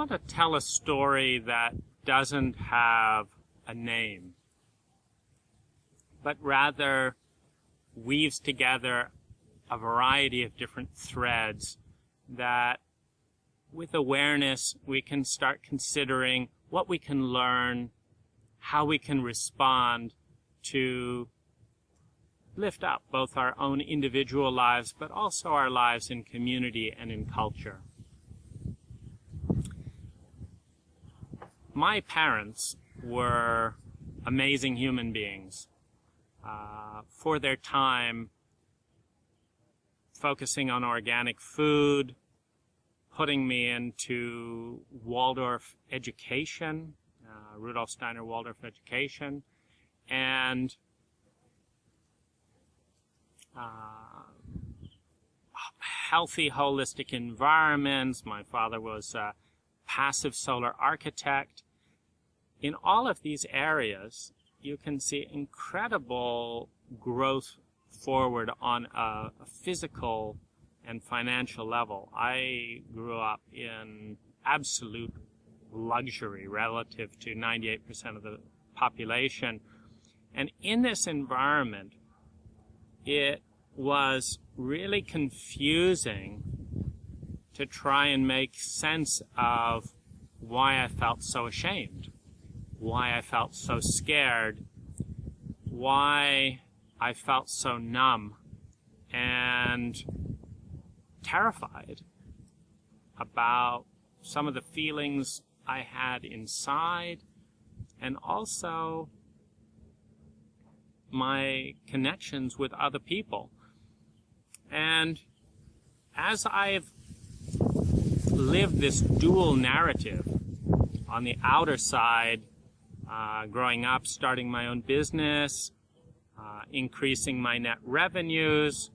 want to tell a story that doesn't have a name, but rather weaves together a variety of different threads that, with awareness, we can start considering what we can learn, how we can respond to lift up both our own individual lives, but also our lives in community and in culture. My parents were amazing human beings for their time, focusing on organic food, putting me into Waldorf education, Rudolf Steiner Waldorf education, and healthy, holistic environments. My father was a passive solar architect. In all of these areas, you can see incredible growth forward on a physical and financial level. I grew up in absolute luxury relative to 98% of the population. And in this environment, it was really confusing to try and make sense of why I felt so ashamed, why I felt so scared, why I felt so numb and terrified about some of the feelings I had inside, and also my connections with other people. And as I've lived this dual narrative, on the outer side, growing up, starting my own business, increasing my net revenues,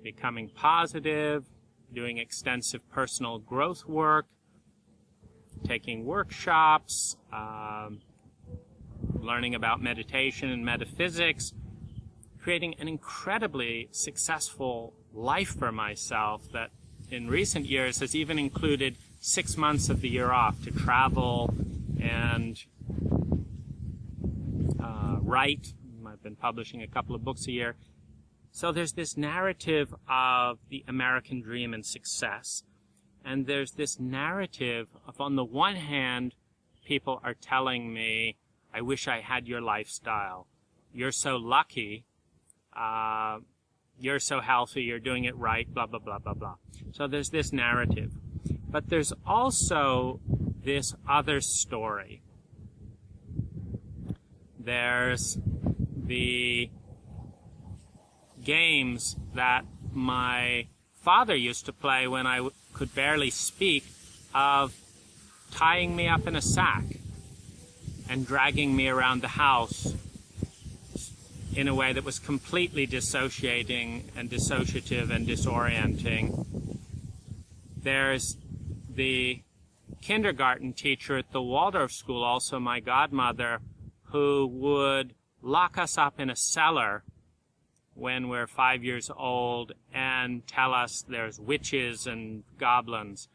becoming positive, doing extensive personal growth work, taking workshops, learning about meditation and metaphysics, creating an incredibly successful life for myself that in recent years has even included 6 months of the year off to travel and write. I've been publishing a couple of books a year. So there's this narrative of the American dream and success. And there's this narrative of, on the one hand, people are telling me, I wish I had your lifestyle. You're so lucky. You're so healthy. You're doing it right, blah, blah, blah, blah, blah. So there's this narrative. But there's also this other story. There's the games that my father used to play when I could barely speak, of tying me up in a sack and dragging me around the house in a way that was completely dissociating and dissociative and disorienting. There's the kindergarten teacher at the Waldorf school, also my godmother, who would lock us up in a cellar when we're 5 years old and tell us there's witches and goblins.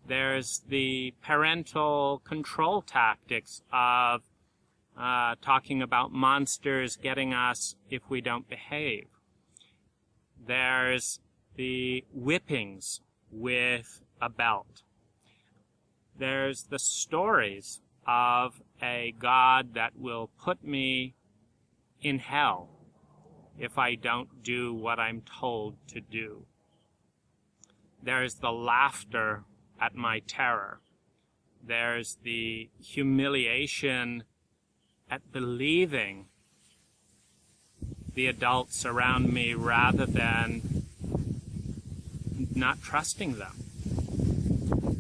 There's the parental control tactics of talking about monsters getting us if we don't behave. There's the whippings with a belt. There's the stories of a God that will put me in hell if I don't do what I'm told to do. There's the laughter at my terror. There's the humiliation at believing the adults around me rather than not trusting them.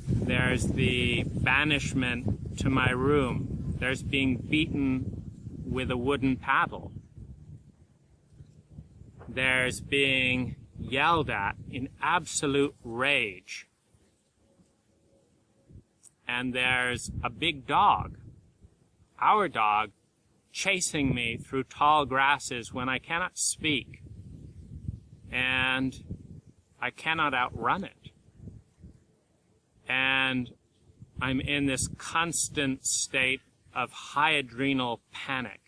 There's the banishment to my room. There's being beaten with a wooden paddle. There's being yelled at in absolute rage. And there's a big dog, our dog, chasing me through tall grasses when I cannot speak, and I cannot outrun it. And I'm in this constant state of high adrenal panic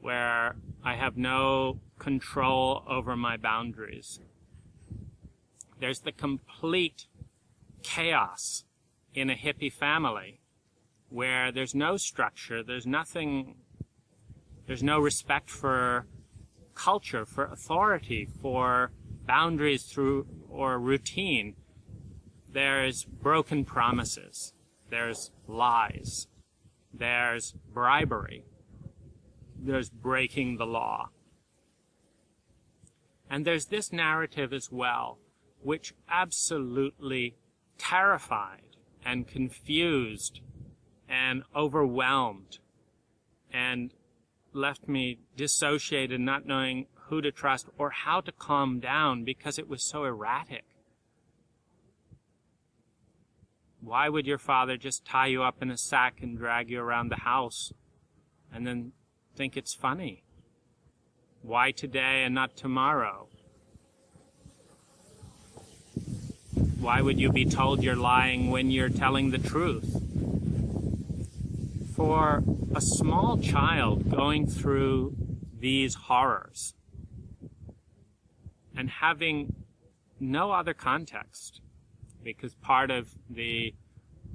where I have no control over my boundaries. There's the complete chaos in a hippie family where there's no structure, there's nothing, there's no respect for culture, for authority, for boundaries through or routine. There's broken promises, there's lies, there's bribery, there's breaking the law. And there's this narrative as well, which absolutely terrified and confused and overwhelmed and left me dissociated, not knowing who to trust or how to calm down because it was so erratic. Why would your father just tie you up in a sack and drag you around the house and then think it's funny? Why today and not tomorrow? Why would you be told you're lying when you're telling the truth? For a small child going through these horrors and having no other context, because part of the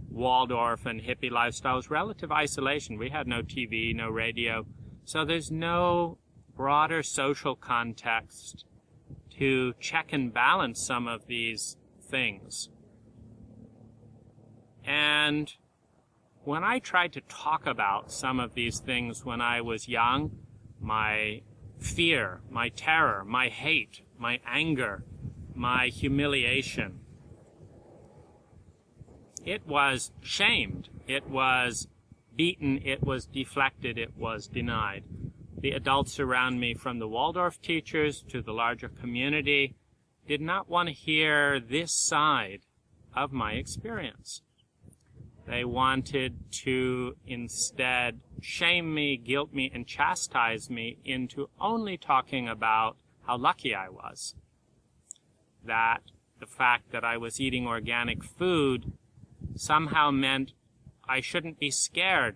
Waldorf and hippie lifestyle is relative isolation. We had no TV, no radio, so there's no broader social context to check and balance some of these things. And when I tried to talk about some of these things when I was young, my fear, my terror, my hate, my anger, my humiliation, it was shamed, it was beaten, it was deflected, it was denied. The adults around me, from the Waldorf teachers to the larger community, did not want to hear this side of my experience. They wanted to instead shame me, guilt me, and chastise me into only talking about how lucky I was. That the fact that I was eating organic food somehow meant I shouldn't be scared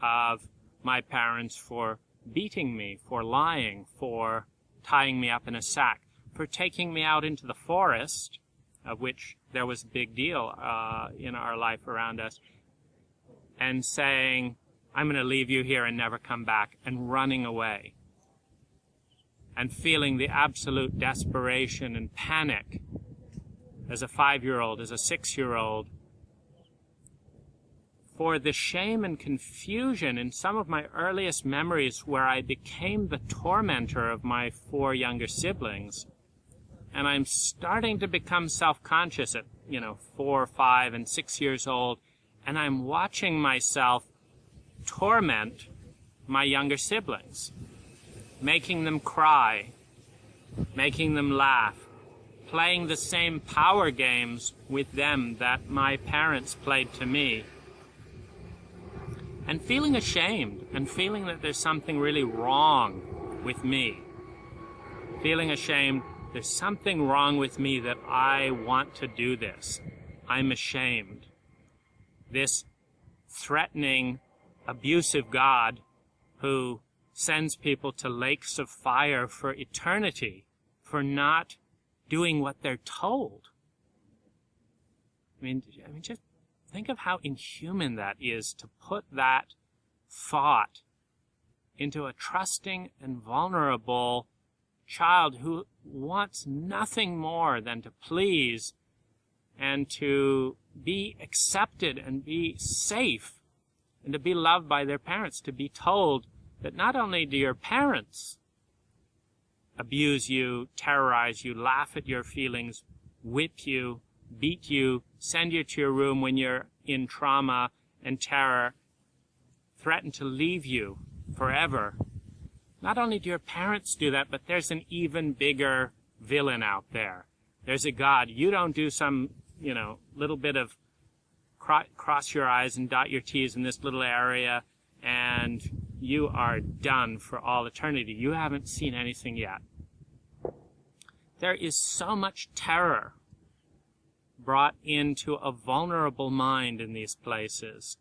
of my parents for beating me, for lying, for tying me up in a sack, for taking me out into the forest, of which there was a big deal in our life around us, and saying, I'm going to leave you here and never come back, and running away, and feeling the absolute desperation and panic as a 5-year-old, as a 6-year-old, for the shame and confusion in some of my earliest memories where I became the tormentor of my 4 younger siblings. And I'm starting to become self-conscious at, 4, 5, and 6 years old, and I'm watching myself torment my younger siblings, making them cry, making them laugh, playing the same power games with them that my parents played to me, and feeling ashamed and feeling that there's something really wrong with me, feeling ashamed. There's something wrong with me that I want to do this. I'm ashamed. This threatening, abusive God who sends people to lakes of fire for eternity for not doing what they're told. I mean, just think of how inhuman that is, to put that thought into a trusting and vulnerable child who wants nothing more than to please and to be accepted and be safe and to be loved by their parents, to be told that not only do your parents abuse you, terrorize you, laugh at your feelings, whip you, beat you, send you to your room when you're in trauma and terror, threaten to leave you forever. Not only do your parents do that, but there's an even bigger villain out there. There's a God. You don't do some, little bit of cross your I's and dot your T's in this little area, and you are done for all eternity. You haven't seen anything yet. There is so much terror brought into a vulnerable mind in these places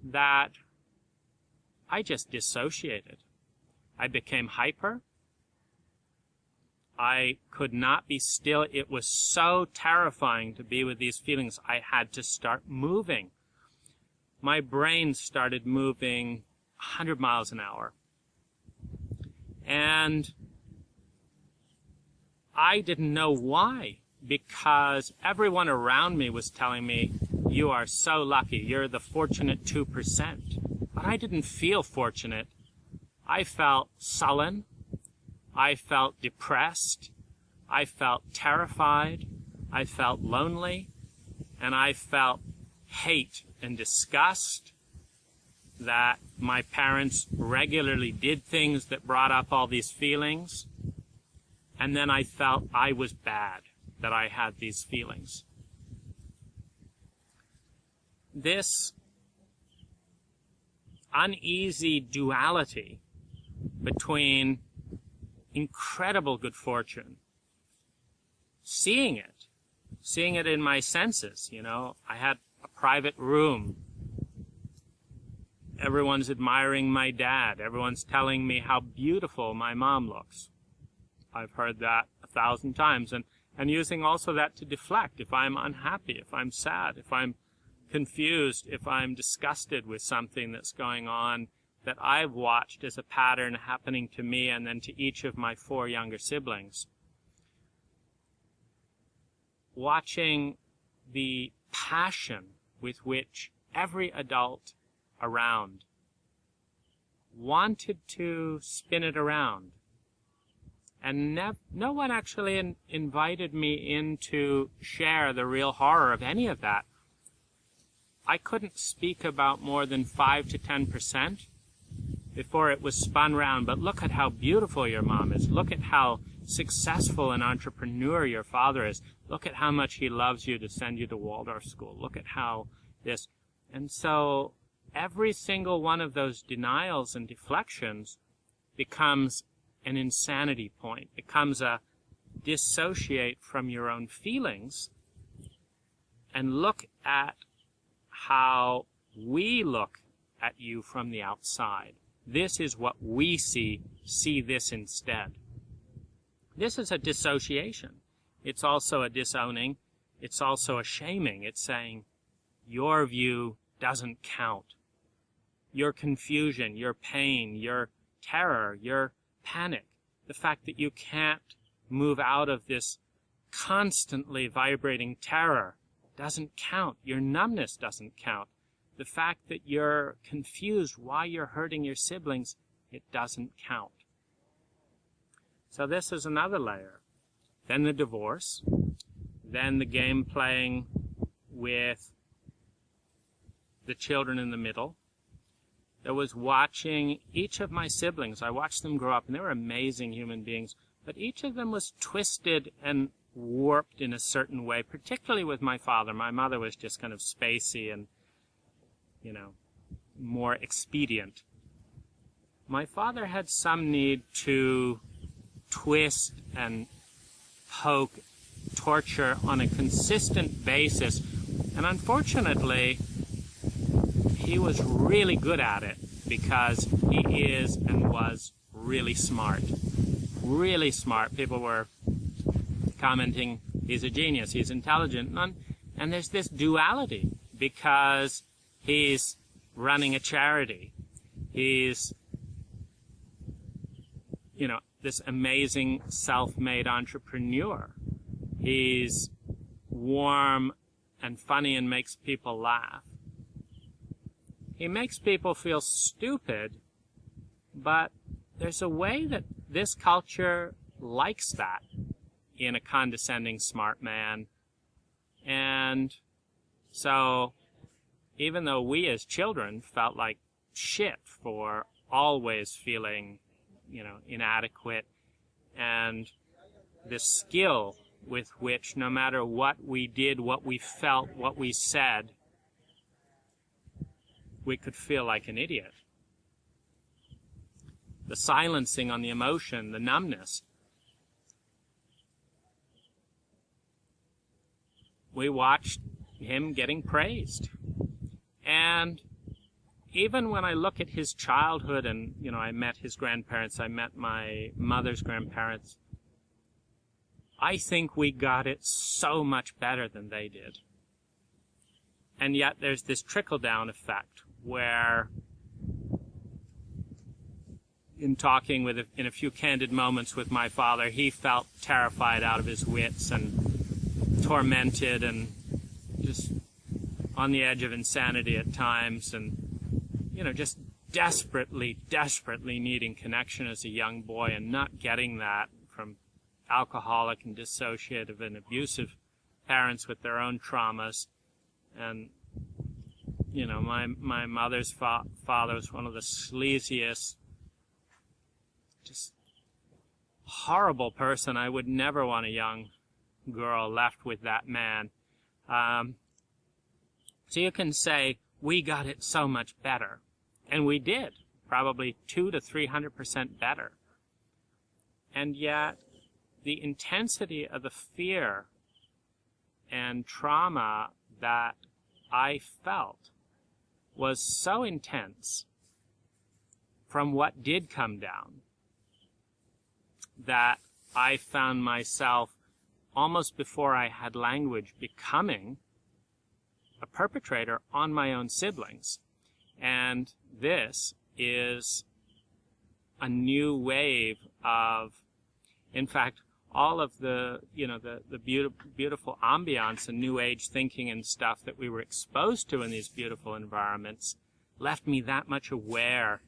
that I just dissociated. I became hyper. I could not be still. It was so terrifying to be with these feelings. I had to start moving. My brain started moving 100 miles an hour. And I didn't know why, because everyone around me was telling me, you are so lucky, you're the fortunate 2%. But I didn't feel fortunate. I felt sullen. I felt depressed. I felt terrified. I felt lonely. And I felt hate and disgust that my parents regularly did things that brought up all these feelings. And then I felt I was bad, that I had these feelings. This uneasy duality between incredible good fortune, seeing it in my senses, I had a private room. Everyone's admiring my dad. Everyone's telling me how beautiful my mom looks. I've heard that 1,000 times, and using also that to deflect. If I'm unhappy, if I'm sad, if I'm confused, if I'm disgusted with something that's going on that I've watched as a pattern happening to me and then to each of my 4 younger siblings. Watching the passion with which every adult around wanted to spin it around. And no one actually invited me in to share the real horror of any of that. I couldn't speak about more than 5 to 10% before it was spun round. But look at how beautiful your mom is. Look at how successful an entrepreneur your father is. Look at how much he loves you to send you to Waldorf school. Look at how this. And so every single one of those denials and deflections becomes an insanity point, becomes a dissociate from your own feelings and look at how we look at you from the outside. This is what we see this instead. This is a dissociation. It's also a disowning. It's also a shaming. It's saying, your view doesn't count. Your confusion, your pain, your terror, your panic, the fact that you can't move out of this constantly vibrating terror doesn't count. Your numbness doesn't count. The fact that you're confused why you're hurting your siblings, it doesn't count. So this is another layer. Then the divorce. Then the game playing with the children in the middle. There was watching each of my siblings. I watched them grow up, and they were amazing human beings. But each of them was twisted and warped in a certain way, particularly with my father. My mother was just kind of spacey and, more expedient. My father had some need to twist and poke, torture on a consistent basis. And unfortunately, he was really good at it because he is and was really smart. Really smart. People were commenting, he's a genius, he's intelligent. And there's this duality because he's running a charity. He's, this amazing self-made entrepreneur. He's warm and funny and makes people laugh. He makes people feel stupid, but there's a way that this culture likes that in a condescending smart man. And so even though we as children felt like shit for always feeling, inadequate, and the skill with which no matter what we did, what we felt, what we said, we could feel like an idiot. The silencing on the emotion, the numbness. we watched him getting praised. And even when I look at his childhood and, I met his grandparents, I met my mother's grandparents, I think we got it so much better than they did. And yet there's this trickle-down effect where, in talking in a few candid moments with my father, he felt terrified out of his wits and tormented and just on the edge of insanity at times, and just desperately needing connection as a young boy and not getting that from alcoholic and dissociative and abusive parents with their own traumas. And my mother's father was one of the sleaziest, just horrible person. I would never want a young girl left with that man. So you can say we got it so much better, and we did, probably 200 to 300% better. And yet the intensity of the fear and trauma that I felt was so intense from what did come down that I found myself, almost before I had language, becoming a perpetrator on my own siblings. And this is a new wave of, in fact, all of the beautiful ambiance and new age thinking and stuff that we were exposed to in these beautiful environments left me that much aware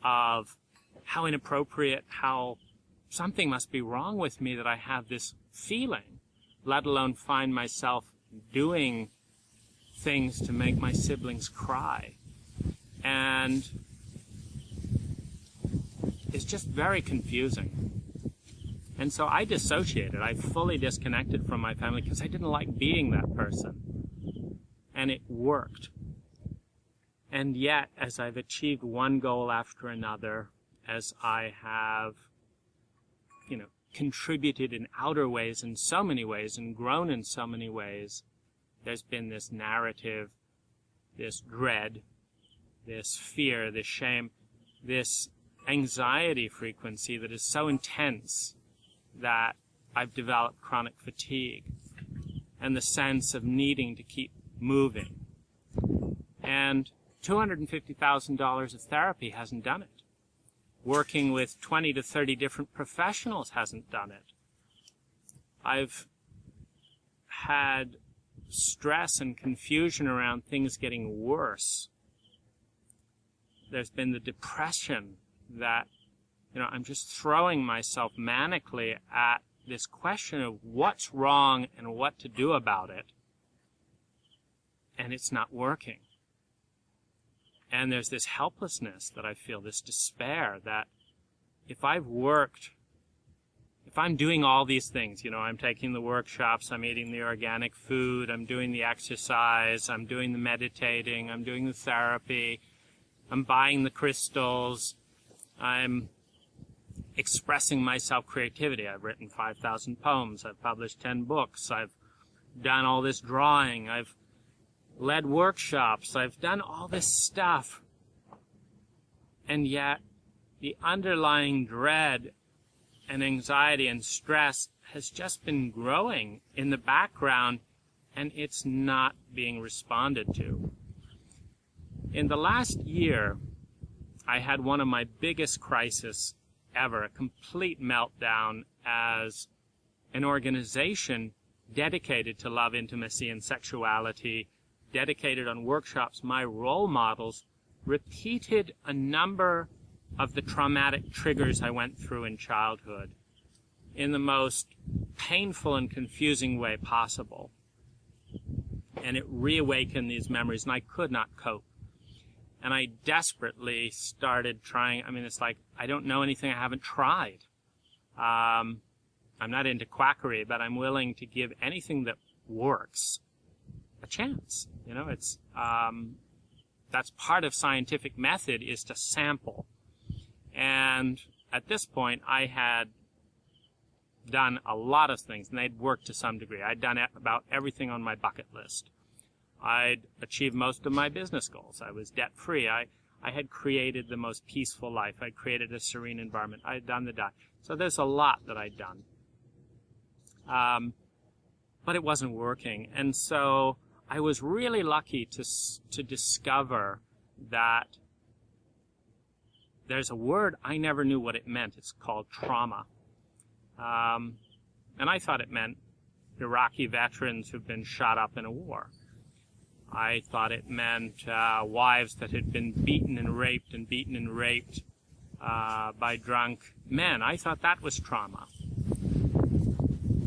of how inappropriate, how something must be wrong with me that I have this feeling, let alone find myself doing things to make my siblings cry. And it's just very confusing. And so I dissociated. I fully disconnected from my family because I didn't like being that person. And it worked. And yet, as I've achieved one goal after another, as I have, contributed in outer ways in so many ways and grown in so many ways, there's been this narrative, this dread, this fear, this shame, this anxiety frequency that is so intense that I've developed chronic fatigue and the sense of needing to keep moving. And $250,000 of therapy hasn't done it. Working with 20 to 30 different professionals hasn't done it. I've had stress and confusion around things getting worse. There's been the depression that, I'm just throwing myself manically at this question of what's wrong and what to do about it. And it's not working. And there's this helplessness that I feel, this despair that if I'm doing all these things, I'm taking the workshops, I'm eating the organic food, I'm doing the exercise, I'm doing the meditating, I'm doing the therapy, I'm buying the crystals, I'm expressing myself creativity. I've written 5,000 poems, I've published 10 books, I've done all this drawing, I've led workshops, I've done all this stuff. And yet, the underlying dread and anxiety and stress has just been growing in the background, and it's not being responded to. In the last year, I had one of my biggest crises ever, a complete meltdown as an organization dedicated to love, intimacy, and sexuality, dedicated on workshops. My role models repeated a number of the traumatic triggers I went through in childhood in the most painful and confusing way possible. And it reawakened these memories, and I could not cope. And I desperately started trying. It's like, I don't know anything I haven't tried. I'm not into quackery, but I'm willing to give anything that works a chance. That's part of scientific method, is to sample. And at this point, I had done a lot of things, and they'd worked to some degree. I'd done about everything on my bucket list. I'd achieved most of my business goals. I was debt-free. I had created the most peaceful life. I'd created a serene environment. I'd done the diet. So there's a lot that I'd done. But it wasn't working. And so I was really lucky to discover that there's a word I never knew what it meant. It's called trauma. And I thought it meant Iraqi veterans who've been shot up in a war. I thought it meant wives that had been beaten and raped by drunk men. I thought that was trauma.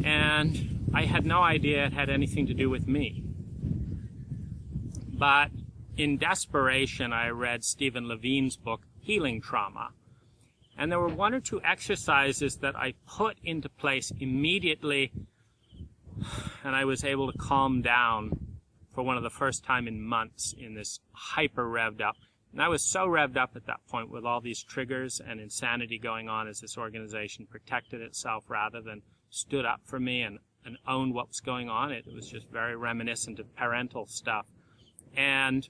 And I had no idea it had anything to do with me. But in desperation, I read Stephen Levine's book, Healing Trauma. And there were one or two exercises that I put into place immediately, and I was able to calm down for one of the first time in months in this hyper revved up. And I was so revved up at that point with all these triggers and insanity going on as this organization protected itself rather than stood up for me and owned what was going on. It was just very reminiscent of parental stuff. And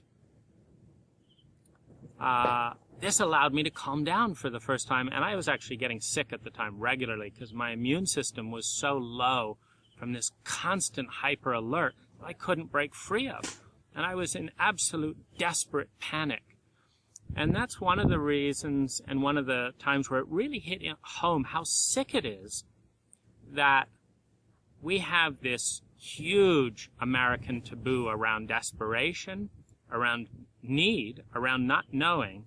this allowed me to calm down for the first time. And I was actually getting sick at the time regularly because my immune system was so low from this constant hyper alert that I couldn't break free of. And I was in absolute desperate panic. And that's one of the reasons and one of the times where it really hit home how sick it is that we have this huge American taboo around desperation, around need, around not knowing,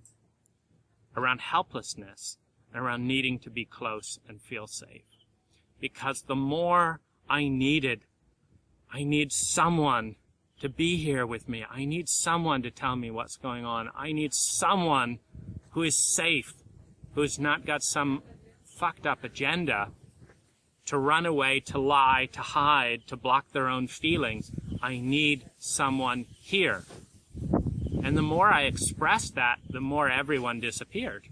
around helplessness, and around needing to be close and feel safe. Because the more I need someone to be here with me. I need someone to tell me what's going on. I need someone who is safe, who's not got some fucked up agenda to run away, to lie, to hide, to block their own feelings. I need someone here. And the more I expressed that, the more everyone disappeared.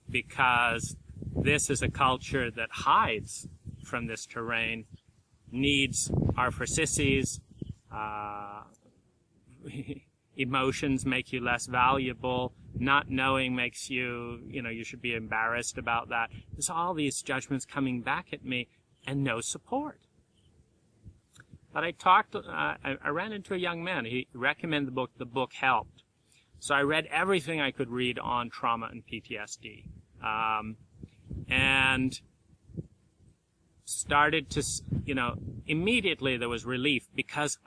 Because this is a culture that hides from this terrain. Needs are for sissies. Emotions make you less valuable. Not knowing makes you, you should be embarrassed about that. There's all these judgments coming back at me and no support. But I ran into a young man. He recommended the book. The book helped. So I read everything I could read on trauma and PTSD. And started to, immediately there was relief because,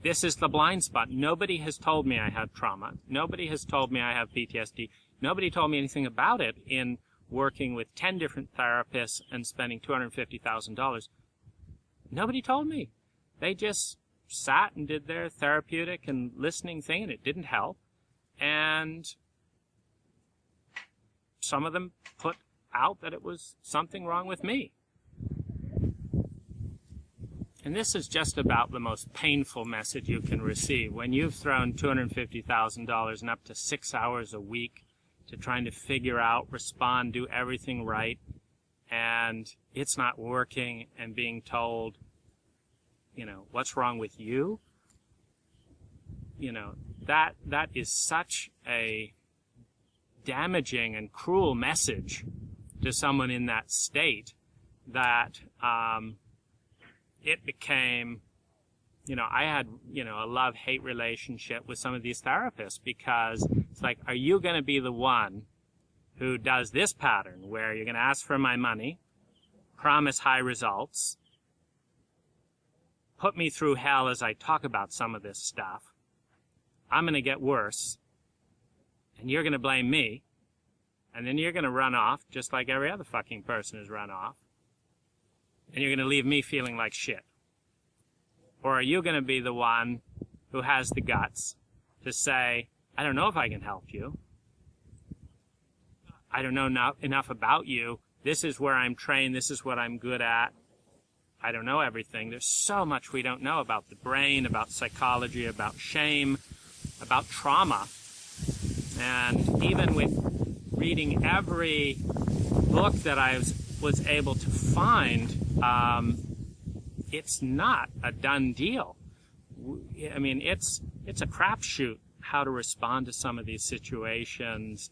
this is the blind spot. Nobody has told me I have trauma. Nobody has told me I have PTSD. Nobody told me anything about it in working with 10 different therapists and spending $250,000. Nobody told me. They just sat and did their therapeutic and listening thing, and it didn't help. And some of them put out that it was something wrong with me. And this is just about the most painful message you can receive. When you've thrown $250,000 and up to 6 hours a week to trying to figure out, respond, do everything right, and it's not working, and being told, what's wrong with you? That is such a damaging and cruel message to someone in that state that, it became, I had, a love-hate relationship with some of these therapists because it's like, are you going to be the one who does this pattern where you're going to ask for my money, promise high results, put me through hell as I talk about some of this stuff, I'm going to get worse, and you're going to blame me, and then you're going to run off just like every other fucking person has run off, and you're going to leave me feeling like shit? Or are you going to be the one who has the guts to say, I don't know if I can help you. I don't know enough about you. This is where I'm trained. This is what I'm good at. I don't know everything. There's so much we don't know about the brain, about psychology, about shame, about trauma. And even with reading every book that I was was able to find, it's not a done deal. I mean, it's a crapshoot how to respond to some of these situations.